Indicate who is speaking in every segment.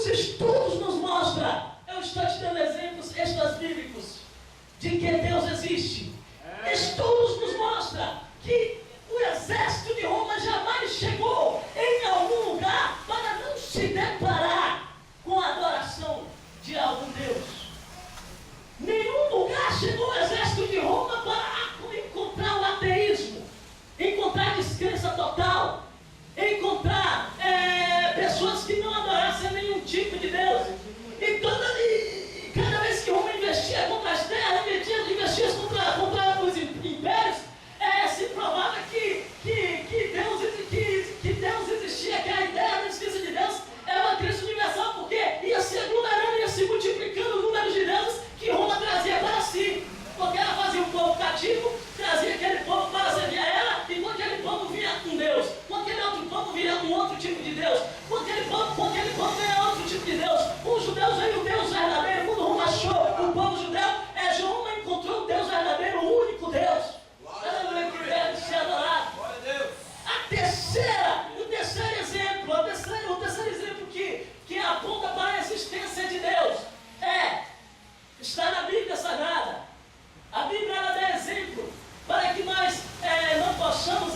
Speaker 1: Os estudos nos mostram, eu estou te dando exemplos extras bíblicos, de que Deus existe. Estudos nos mostram que o exército de Roma jamais chegou em algum lugar para não se deparar com a adoração de algum Deus. Nenhum lugar chegou o exército de Roma para encontrar o ateísmo, encontrar descrença total, encontrar pessoas que não adorassem nenhum tipo de Deus. E cada vez que Roma investia contra as terras, investia contra os impérios, se provava que Deus existia, que a ideia da existência de Deus era uma crença universal, porque ia se aglomerando, ia se multiplicando o número de deuses que Roma trazia para si. Porque ela fazia o povo cativo, trazia aquele povo para servir a ela, e quando aquele povo via um Deus, quando aquele outro povo via um outro tipo de Deus, quando aquele povo via outro tipo de Deus, os judeus veio o Deus verdadeiro. Quando Roma achou o povo judeu, Roma encontrou o Deus verdadeiro, o único Deus. Aleluia, que deve ser adorado. O terceiro exemplo que aponta para a existência de Deus está na Bíblia Sagrada. A Bíblia ela dá exemplo para que nós não possamos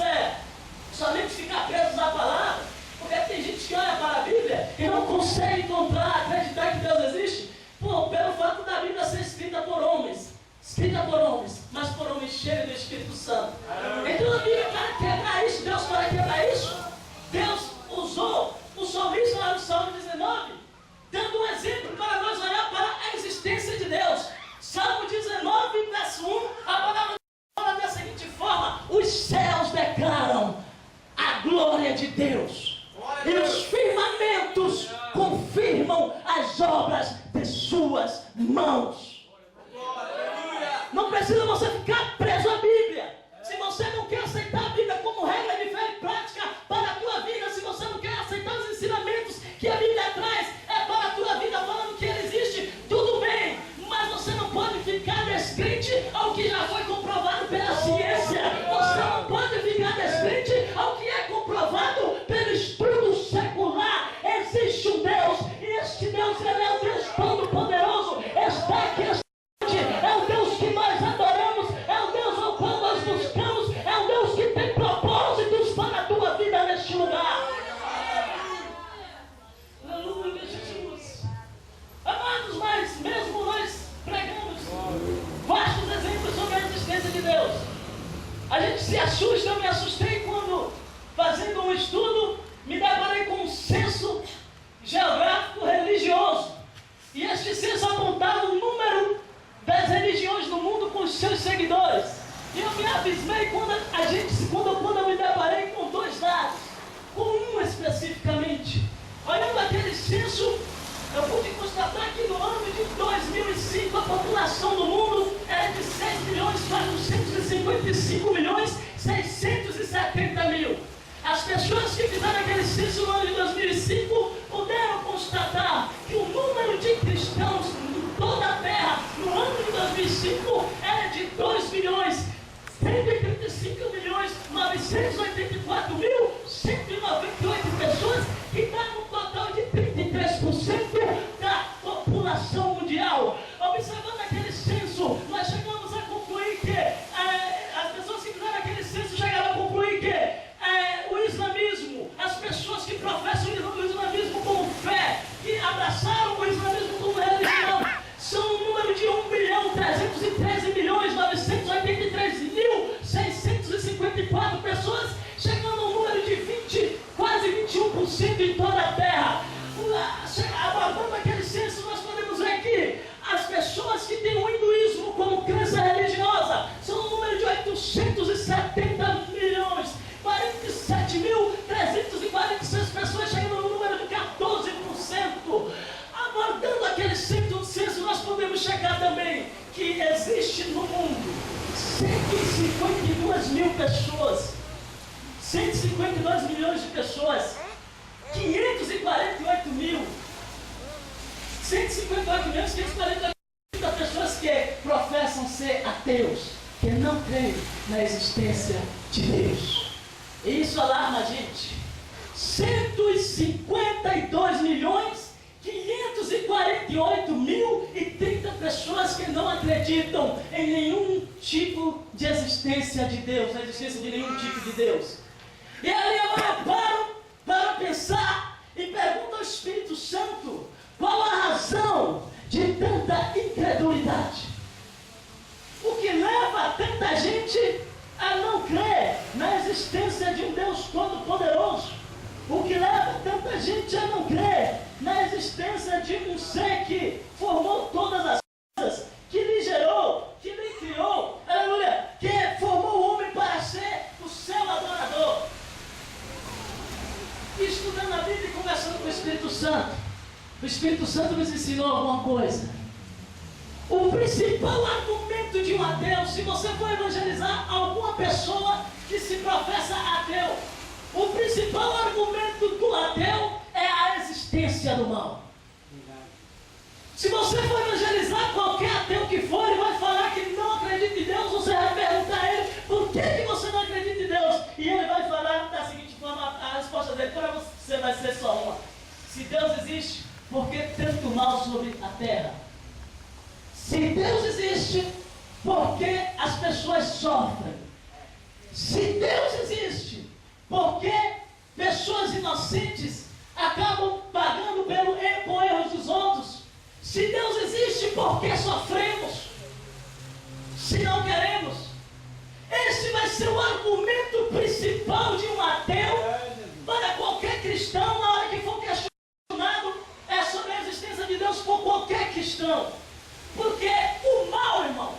Speaker 1: somente ficar presos à palavra, porque tem gente que olha para a Bíblia e não consegue acreditar que Deus existe, pelo fato da Bíblia ser escrita por homens, mas por homens cheios do Espírito Santo. Então a Bíblia, para quebrar isso, Deus usou o salmista lá no Salmo 19, dando um exemplo para nós olhar para a existência de Deus. Salmo 19, verso 1, a palavra fala da seguinte forma: os céus declaram a glória de Deus, e os firmamentos confirmam as obras de suas mãos. Não precisa você ficar preso à Bíblia. Se você não quer aceitar a Bíblia como regra de fé e prática para a tua vida, se você não quer aceitar os ensinamentos que a Bíblia traz para a tua vida, falando que Ele existe, tudo bem, mas você não pode ficar descrente ao que já foi comprovado pela ciência. Você não pode ficar descrente ao que é comprovado pelo estudo secular. Existe um Deus, e este Deus, Ele é o Deus Todo-Poderoso, está aqui. É o Deus que nós adoramos, é o Deus ao qual nós buscamos, é o Deus que tem propósitos para a tua vida neste lugar. Aleluia, Jesus. Amados, mas mesmo nós pregamos vastos exemplos sobre a existência de Deus, a gente se assusta. Eu me assustei quando, fazendo um estudo, me deparei com um censo geográfico religioso, e este censo apontava o número das religiões do mundo com os seus seguidores. E eu me abismei quando eu me deparei com dois dados, com um especificamente. Olhando aquele censo, eu pude constatar que no ano de 2005 a população do mundo era de 6.455.670.000. As pessoas que fizeram aquele censo no ano de 2005 puderam constatar que o número de cristãos em toda a terra no ano de 2005 era de 2.184.198 pessoas, que dá um total de 33% da população mundial. Observando aquele censo, nós chegamos a concluir que as pessoas que fizeram aquele censo chegaram a concluir que o islamismo, as pessoas que professam o islamismo como fé, que abraçaram o islamismo como religião, são um número de 1.313.983.654 pessoas, chegando ao número de quase 21% em toda a terra. Abordando aquele censo, nós podemos ver que as pessoas que têm o hinduísmo como crença religiosa são um número de 870 milhões, 47.346 pessoas, chegando no número de 14%. Abordando aquele censo, nós podemos chegar também que existe no mundo 152 mil pessoas, 152 milhões de pessoas, 548 milhões, 548 pessoas que professam ser ateus, que não creem na existência de Deus. E isso alarma a gente. 152 milhões, 548 48.030 pessoas que não acreditam em nenhum tipo de existência de Deus, na existência de nenhum tipo de Deus. E aí eu paro para pensar e pergunto ao Espírito Santo, qual a razão de tanta incredulidade? O que leva tanta gente a não crer na existência de um Deus Todo-Poderoso? O que leva tanta gente a não crer na existência de um ser que formou todas as coisas, que lhe gerou, que lhe criou, aleluia, que formou o homem para ser o seu adorador? E estudando a Bíblia e conversando com o Espírito Santo nos ensinou alguma coisa. O principal argumento de um ateu, se você for evangelizar alguma pessoa que se professa ateu, o principal argumento do ateu é a existência do mal. Se você for evangelizar qualquer ateu que for, ele vai falar que não acredita em Deus, você vai perguntar a ele, por que você não acredita em Deus? E ele vai falar da seguinte forma, a resposta dele para você vai ser só uma. Se Deus existe, por que tanto mal sobre a terra? Se Deus existe, por que as pessoas sofrem? Se Deus existe, por que pessoas inocentes acabam pagando por erros dos outros? Se Deus existe, por que sofremos? Se não queremos? Esse vai ser o argumento principal de um ateu para qualquer cristão na hora que for questionado sobre a existência de Deus por qualquer cristão. Porque o mal, irmãos,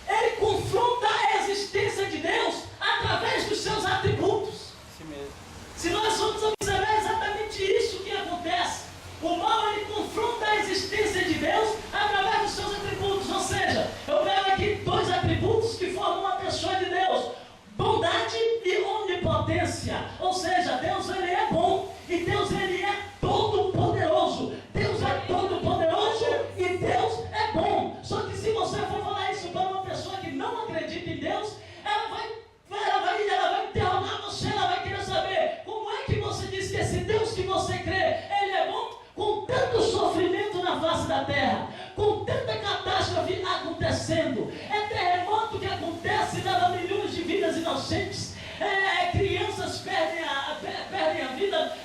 Speaker 1: ele confronta a existência de Deus através dos seus atributos. Sim mesmo. Se nós formos observar, é exatamente isso que acontece. O mal, ele confronta a existência de Deus através dos seus atributos. Ou seja, eu pego aqui dois atributos que formam uma pessoa de Deus: bondade e onipotência. Ou seja, Deus, ele é bom e Deus, ele é todo-poderoso. Deus é todo-poderoso e Deus é bom. Só que se você for falar isso para uma pessoa que não acredita em Deus, ela vai interrogar você, ela vai querer saber como é que você diz que esse Deus que você crê, ele é bom com tanto sofrimento na face da terra, com tanta catástrofe acontecendo, é terremoto que acontece, leva milhões de vidas inocentes, crianças perdem a vida,